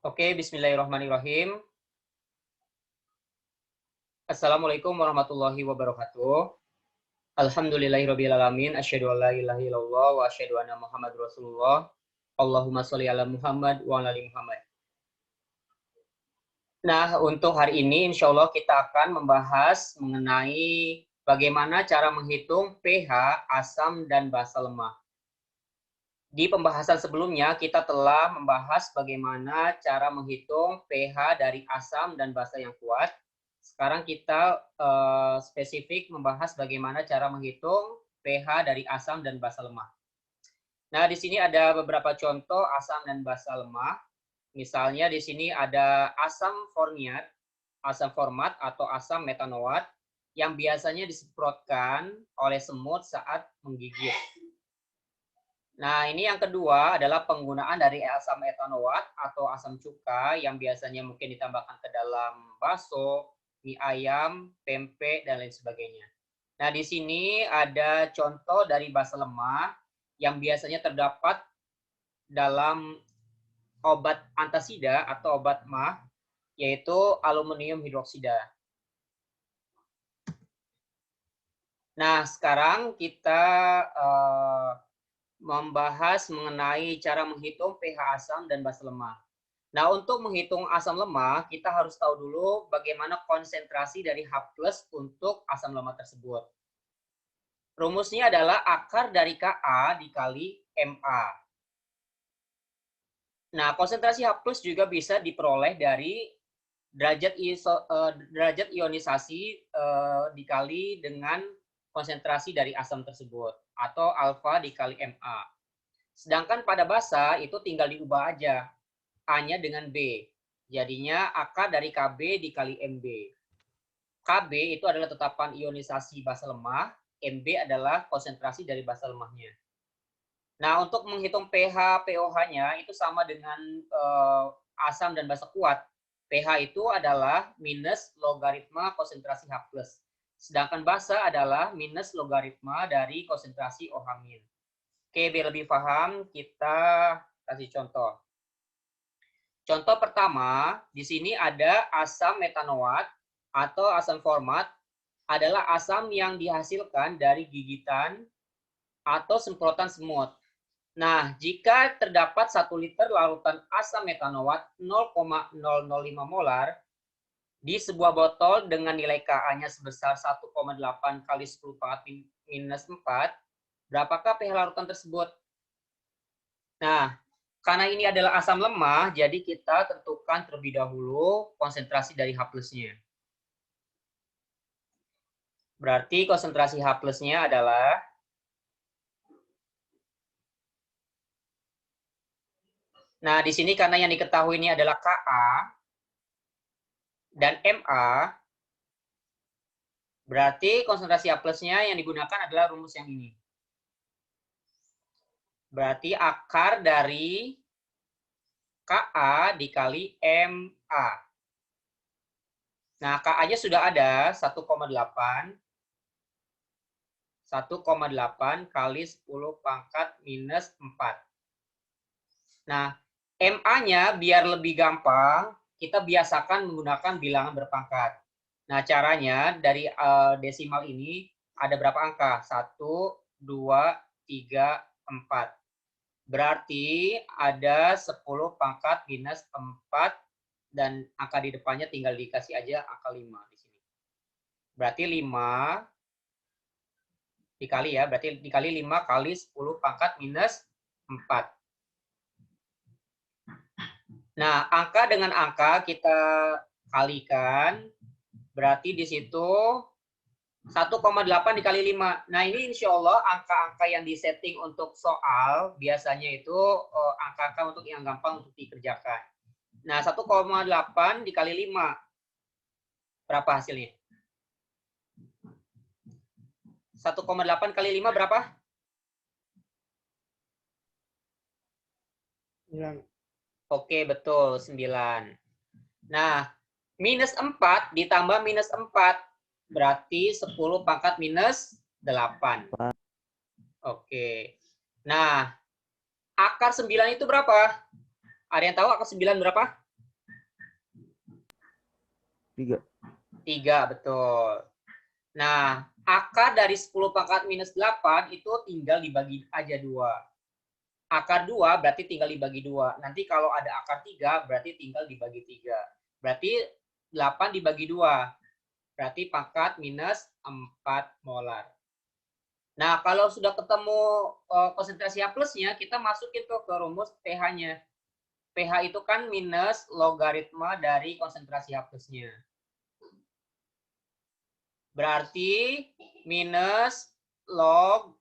Oke, bismillahirrahmanirrahim. Assalamualaikum warahmatullahi wabarakatuh. Alhamdulillahirrabbilalamin. Asyhadu an la ilaha illallah wa asyhadu anna Muhammad Rasulullah. Allahumma sholli ala Muhammad wa ala ali Muhammad. Nah, untuk hari ini insya Allah kita akan membahas mengenai bagaimana cara menghitung pH, asam, dan basa lemah. Di pembahasan sebelumnya kita telah membahas bagaimana cara menghitung pH dari asam dan basa yang kuat. Sekarang kita spesifik membahas bagaimana cara menghitung pH dari asam dan basa lemah. Nah, di sini ada beberapa contoh asam dan basa lemah. Misalnya di sini ada asam format atau asam metanoat yang biasanya disemprotkan oleh semut saat menggigit. Nah, ini yang kedua adalah penggunaan dari asam metanoat atau asam cuka yang biasanya mungkin ditambahkan ke dalam bakso, mie ayam, pempek, dan lain sebagainya. Nah, di sini ada contoh dari basa lemah yang biasanya terdapat dalam obat antasida atau obat MAH, yaitu aluminium hidroksida. Nah, sekarang kita membahas mengenai cara menghitung pH asam dan basa lemah. Nah, untuk menghitung asam lemah, kita harus tahu dulu bagaimana konsentrasi dari H+ untuk asam lemah tersebut. Rumusnya adalah akar dari Ka dikali Ma. Nah, konsentrasi H+ juga bisa diperoleh dari derajat ionisasi dikali dengan konsentrasi dari asam tersebut, atau alfa dikali Ma. Sedangkan pada basa itu tinggal diubah aja, A-nya dengan B. Jadinya akar dari Kb dikali Mb. Kb itu adalah tetapan ionisasi basa lemah, Mb adalah konsentrasi dari basa lemahnya. Nah, untuk menghitung pH, pOH-nya itu sama dengan asam dan basa kuat. pH itu adalah minus logaritma konsentrasi H+. Sedangkan basa adalah minus logaritma dari konsentrasi OH-. Oke, biar lebih paham, kita kasih contoh. Contoh pertama, di sini ada asam metanoat atau asam format adalah asam yang dihasilkan dari gigitan atau semprotan semut. Nah, jika terdapat 1 liter larutan asam metanoat 0,005 molar di sebuah botol dengan nilai Ka-nya sebesar 1,8 kali 10 pangkat minus 4, berapakah pH larutan tersebut? Nah, karena ini adalah asam lemah, jadi kita tentukan terlebih dahulu konsentrasi dari H+-nya. Berarti konsentrasi H+-nya adalah Nah, di sini karena yang diketahui ini adalah Ka dan Ma, berarti konsentrasi H+-nya yang digunakan adalah rumus yang ini. Berarti akar dari Ka dikali Ma. Nah, Ka-nya sudah ada 1,8 kali 10 pangkat minus 4. Nah, Ma-nya biar lebih gampang, kita biasakan menggunakan bilangan berpangkat. Nah, caranya dari desimal ini ada berapa angka? 1, 2, 3, 4. Berarti ada 10 pangkat minus 4 dan angka di depannya tinggal dikasih aja angka 5 di sini. Berarti 5 dikali ya, berarti dikali 5 kali 10 pangkat minus 4. Nah, angka dengan angka kita kalikan, berarti di situ 1,8 dikali 5. Nah, ini insya Allah angka-angka yang disetting untuk soal, biasanya itu angka-angka untuk yang gampang untuk dikerjakan. Nah, 1,8 dikali 5, berapa hasilnya? 1,8 kali 5 berapa? 9. Oke, betul, 9. Nah, minus 4 ditambah minus 4, berarti 10 pangkat minus 8. Oke. Nah, akar 9 itu berapa? Ada yang tahu akar 9 berapa? 3. 3, betul. Nah, akar dari 10 pangkat minus 8 itu tinggal dibagi aja 2. Akar 2 berarti tinggal dibagi 2. Nanti kalau ada akar 3 berarti tinggal dibagi 3. Berarti 8 dibagi 2. Berarti pangkat minus 4 molar. Nah, kalau sudah ketemu konsentrasi H plusnya, kita masukin tuh ke rumus pH-nya. pH itu kan minus logaritma dari konsentrasi H plusnya. Berarti minus log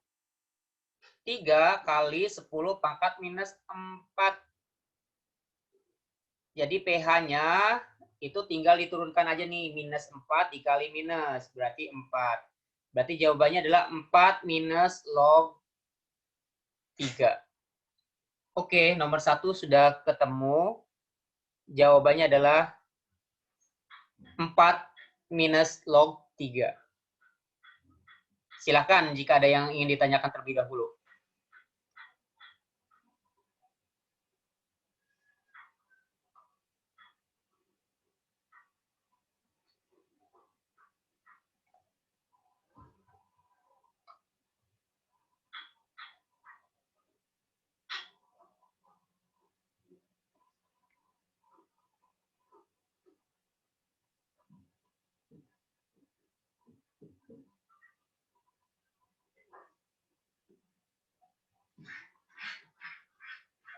3 kali 10 pangkat minus 4. Jadi pH-nya itu tinggal diturunkan aja nih, minus 4 dikali minus, berarti 4. Berarti jawabannya adalah 4 minus log 3. Oke, nomor 1 sudah ketemu. Jawabannya adalah 4 minus log 3. Silakan jika ada yang ingin ditanyakan terlebih dahulu.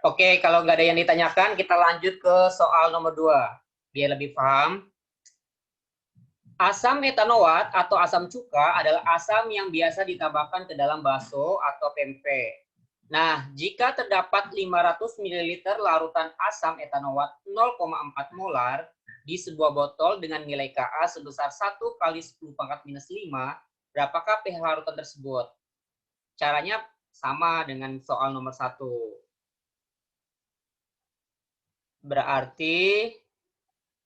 Oke, kalau nggak ada yang ditanyakan, kita lanjut ke soal nomor 2. Biar lebih paham. Asam metanoat atau asam cuka adalah asam yang biasa ditambahkan ke dalam bakso atau pempek. Nah, jika terdapat 500 ml larutan asam etanoat 0,4 molar di sebuah botol dengan nilai Ka sebesar 1 kali 10 pangkat minus 5, berapakah pH larutan tersebut? Caranya sama dengan soal nomor 1. Berarti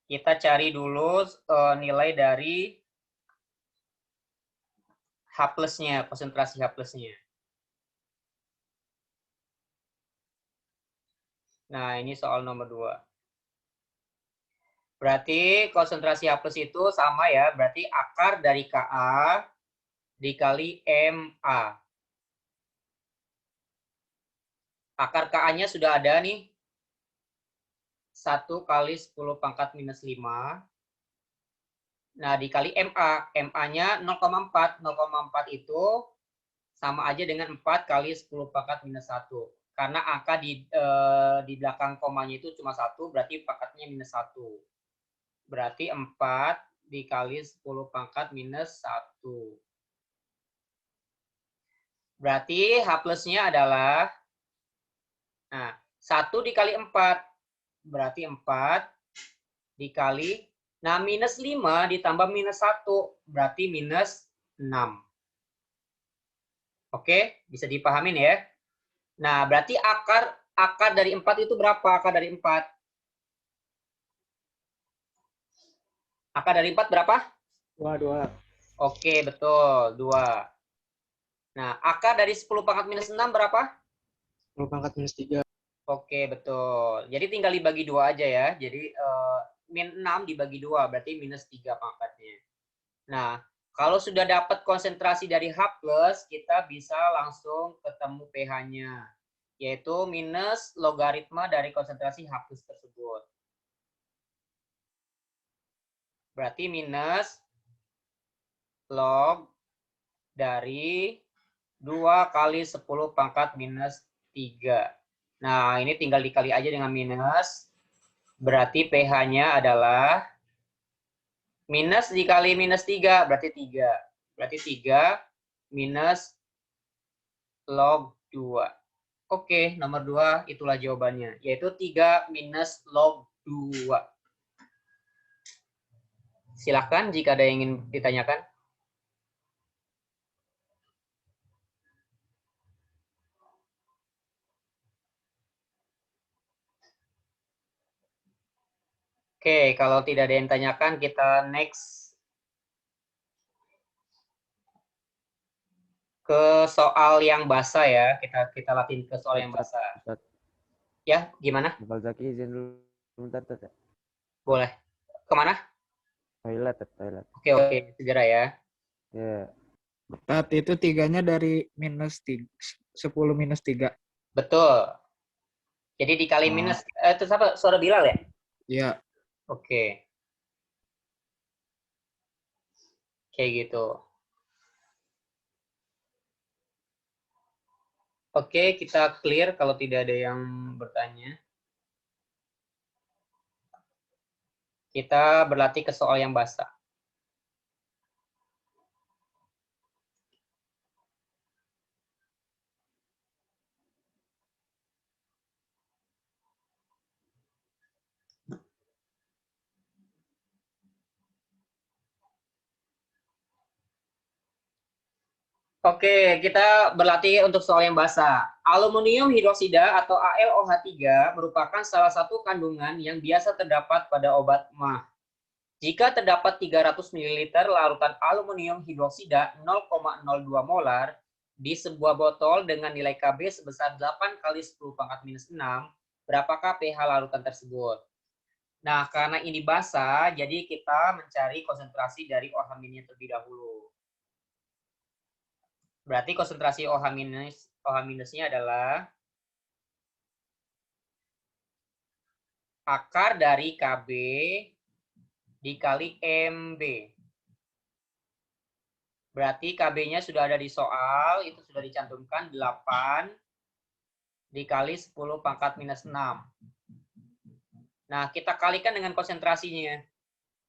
kita cari dulu nilai dari H plusnya, konsentrasi H plusnya. Nah, ini soal nomor 2. Berarti konsentrasi H plus itu sama ya, berarti akar dari Ka dikali Ma. Akar Ka-nya sudah ada nih. 1 kali 10 pangkat minus 5. Nah, dikali Ma. Ma-nya 0,4. 0,4 itu sama aja dengan 4 kali 10 pangkat minus 1. Karena angka di belakang komanya itu cuma 1, berarti pangkatnya minus 1. Berarti 4 dikali 10 pangkat minus 1. Berarti H plusnya adalah, nah, 1 dikali 4. Berarti 4 dikali, nah minus 5 ditambah minus 1. Berarti minus 6. Oke, bisa dipahamin ya. Nah, berarti akar dari 4 itu berapa? Akar dari 4. Akar dari 4 berapa? 2. Oke, betul. 2. Nah, akar dari 10 pangkat minus 6 berapa? 10 pangkat minus 3. Oke, betul. Jadi tinggal dibagi 2 aja ya. Jadi min 6 dibagi 2, berarti minus 3 pangkatnya. Nah, kalau sudah dapat konsentrasi dari H+, kita bisa langsung ketemu pH-nya, yaitu minus logaritma dari konsentrasi H+ tersebut. Berarti minus log dari 2 kali 10 pangkat minus 3. Nah, ini tinggal dikali aja dengan minus. Berarti pH-nya adalah minus dikali minus 3, berarti 3. Berarti 3 minus log 2. Oke, nomor 2 itulah jawabannya, yaitu 3 minus log 2. Silahkan jika ada yang ingin ditanyakan. Oke, kalau tidak ada yang tanyakan, kita next ke soal yang basah ya. Kita latih ke soal yang basah. Ustaz. Ya, gimana? Bapak Zaki izin dulu bentar, Ustaz. Boleh. Kemana? Toilet, toilet. Oke, segera ya. Ya. Saat itu 3-nya dari -10 -3. Betul. Jadi dikali Oh. minus, itu apa? Suara Bilal ya? Iya. Oke. Kayak gitu. Oke, kita clear kalau tidak ada yang bertanya. Kita berlatih ke soal yang basah. Oke, kita berlatih untuk soal yang basah. Aluminium hidroksida atau AlOH3 merupakan salah satu kandungan yang biasa terdapat pada obat MAH. Jika terdapat 300 ml larutan aluminium hidroksida 0,02 molar di sebuah botol dengan nilai Kb sebesar 8 kali 10⁻⁶, berapakah pH larutan tersebut? Nah, karena ini basah, jadi kita mencari konsentrasi dari OH minusnya terlebih dahulu. Berarti konsentrasi OH minusnya adalah akar dari Kb dikali MB. Berarti Kb-nya sudah ada di soal, itu sudah dicantumkan 8 dikali 10⁻⁶. Nah, kita kalikan dengan konsentrasinya.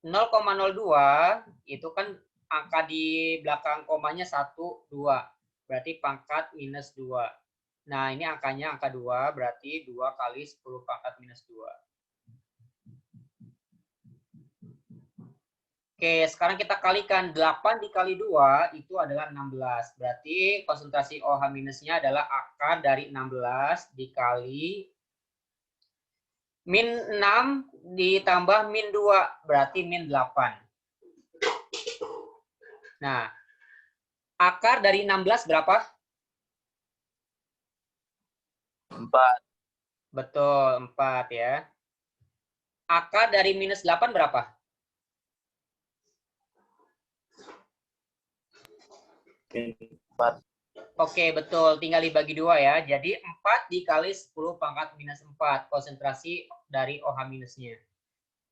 0,02 itu kan angka di belakang komanya 1, 2. Berarti pangkat minus 2. Nah, ini angkanya angka 2, berarti 2 kali 10⁻⁻². Oke, sekarang kita kalikan 8 dikali 2 itu adalah 16. Berarti konsentrasi OH minusnya adalah akar dari 16 dikali min 6 ditambah min 2, berarti min 8. Nah, akar dari 16 berapa? 4. Betul, 4 ya. Akar dari minus 8 berapa? Min 4. Oke, betul. Tinggal dibagi 2 ya. Jadi 4 dikali 10⁻⁴ konsentrasi dari OH minusnya.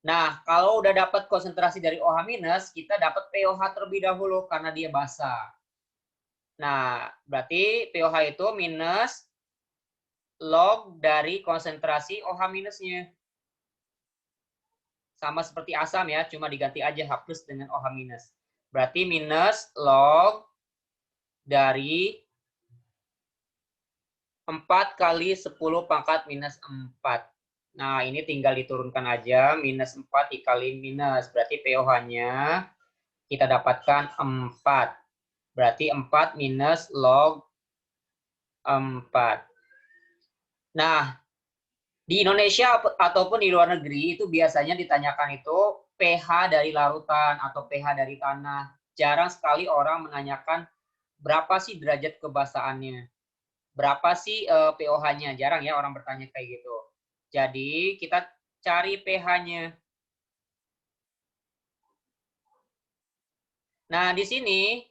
Nah, kalau udah dapat konsentrasi dari OH minus, kita dapat pOH terlebih dahulu karena dia basah. Nah, berarti pOH itu minus log dari konsentrasi OH minusnya. Sama seperti asam ya, cuma diganti aja H plus dengan OH minus. Berarti minus log dari 4 kali 10⁻⁴. Nah, ini tinggal diturunkan aja, minus 4 dikali minus. Berarti pOH-nya kita dapatkan 4. Berarti 4 minus log 4. Nah, di Indonesia ataupun di luar negeri itu biasanya ditanyakan itu pH dari larutan atau pH dari tanah. Jarang sekali orang menanyakan berapa sih derajat kebasahannya. Berapa sih pOH-nya? Jarang ya orang bertanya kayak gitu. Jadi kita cari pH-nya. Nah, di sini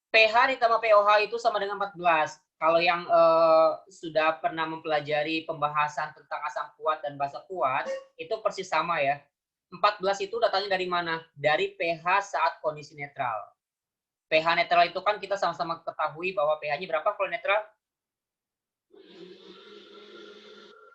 pH ditambah pOH itu sama dengan 14. Kalau yang sudah pernah mempelajari pembahasan tentang asam kuat dan basa kuat, itu persis sama ya. 14 itu datangnya dari mana? Dari pH saat kondisi netral. pH netral itu kan kita sama-sama ketahui bahwa pH-nya berapa kalau netral?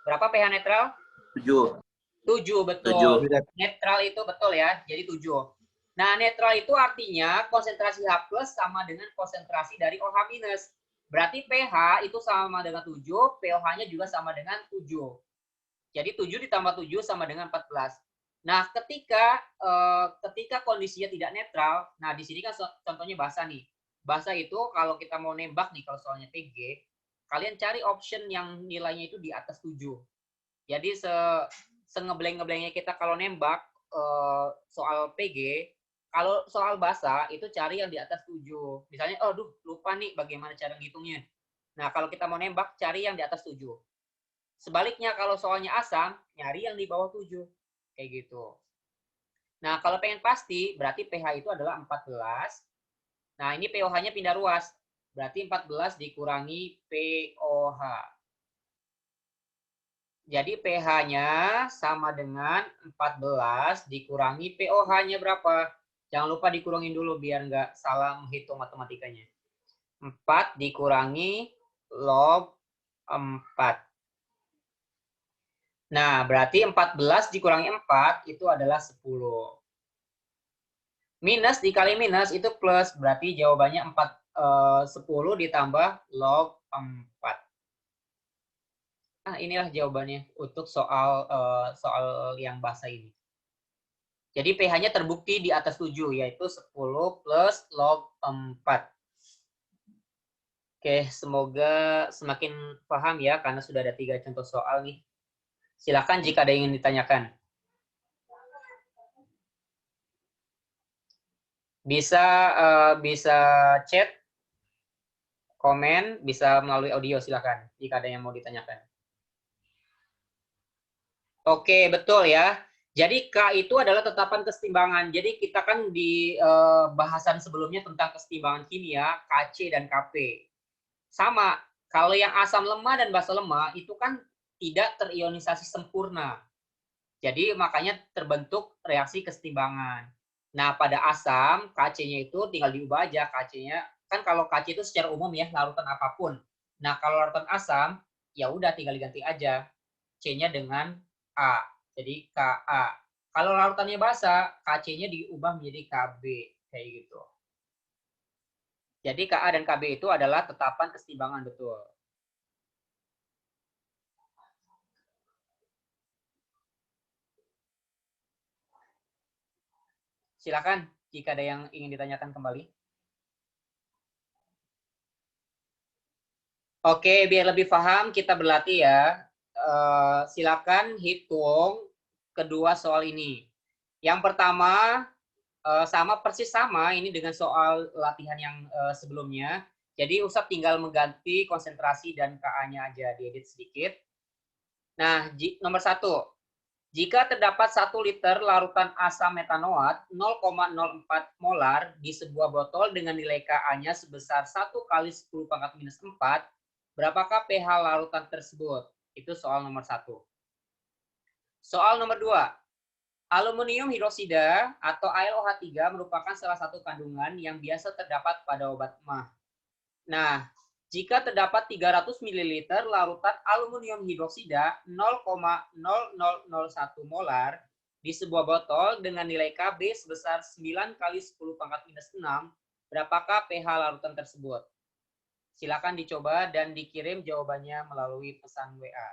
Berapa pH netral? 7. 7, betul. 7. Netral itu betul ya, jadi 7. Nah, netral itu artinya konsentrasi H plus sama dengan konsentrasi dari OH minus. Berarti pH itu sama dengan 7, pOH-nya juga sama dengan 7. Jadi 7 ditambah 7 sama dengan 14. Nah, ketika kondisinya tidak netral, nah di sini kan contohnya basah nih. Basah itu kalau kita mau nembak nih, kalau soalnya PG, kalian cari option yang nilainya itu di atas 7. Jadi sengebleng-ngeblengnya kita kalau nembak soal PG, kalau soal basah itu cari yang di atas 7. Misalnya, aduh lupa nih bagaimana cara ngitungnya. Nah, kalau kita mau nembak, cari yang di atas 7. Sebaliknya kalau soalnya asam, nyari yang di bawah 7. Kayak gitu. Nah, kalau pengen pasti, berarti pH itu adalah 14. Nah, ini pOH-nya pindah ruas. Berarti 14 dikurangi pOH. Jadi pH-nya sama dengan 14 dikurangi pOH-nya berapa? Jangan lupa dikurangin dulu biar nggak salah menghitung matematikanya. 4 dikurangi log 4. Nah, berarti 14 dikurangi 4 itu adalah 10. Minus dikali minus itu plus, berarti jawabannya 10 ditambah log 4. Nah, inilah jawabannya untuk soal yang bahasa ini. Jadi pH-nya terbukti di atas 7, yaitu 10 plus log 4. Oke, semoga semakin paham ya, karena sudah ada 3 contoh soal nih. Silakan jika ada yang ingin ditanyakan. Bisa chat, komen, bisa melalui audio, silakan jika ada yang mau ditanyakan. Oke, betul ya. Jadi K itu adalah tetapan kesetimbangan. Jadi kita kan di bahasan sebelumnya tentang kesetimbangan kimia, Kc dan Kp. Sama, kalau yang asam lemah dan basa lemah itu kan tidak terionisasi sempurna. Jadi makanya terbentuk reaksi kesetimbangan. Nah, pada asam, Kc-nya itu tinggal diubah aja. Kc-nya, kan kalau Kc itu secara umum ya, larutan apapun. Nah, kalau larutan asam, ya udah tinggal diganti aja. C-nya dengan A. Jadi Ka. Kalau larutannya basa, Kc-nya diubah menjadi Kb. Kayak gitu. Jadi Ka dan Kb itu adalah tetapan kesetimbangan, betul. Silakan jika ada yang ingin ditanyakan kembali. Oke, biar lebih paham kita berlatih ya. Silakan hitung kedua soal ini. Yang pertama persis sama ini dengan soal latihan yang sebelumnya. Jadi Ustadz tinggal mengganti konsentrasi dan Ka-nya aja, diedit sedikit. Nah, nomor 1. Jika terdapat 1 liter larutan asam metanoat 0,04 molar di sebuah botol dengan nilai Ka-nya sebesar 1 kali 10⁻⁴, berapakah pH larutan tersebut? Itu soal nomor 1. Soal nomor 2. Aluminium hidroksida atau AlOH3 merupakan salah satu kandungan yang biasa terdapat pada obat emah. Nah, jika terdapat 300 ml larutan aluminium hidroksida 0,0001 molar di sebuah botol dengan nilai Kb sebesar 9 kali 10⁻⁶, berapakah pH larutan tersebut? Silakan dicoba dan dikirim jawabannya melalui pesan WA.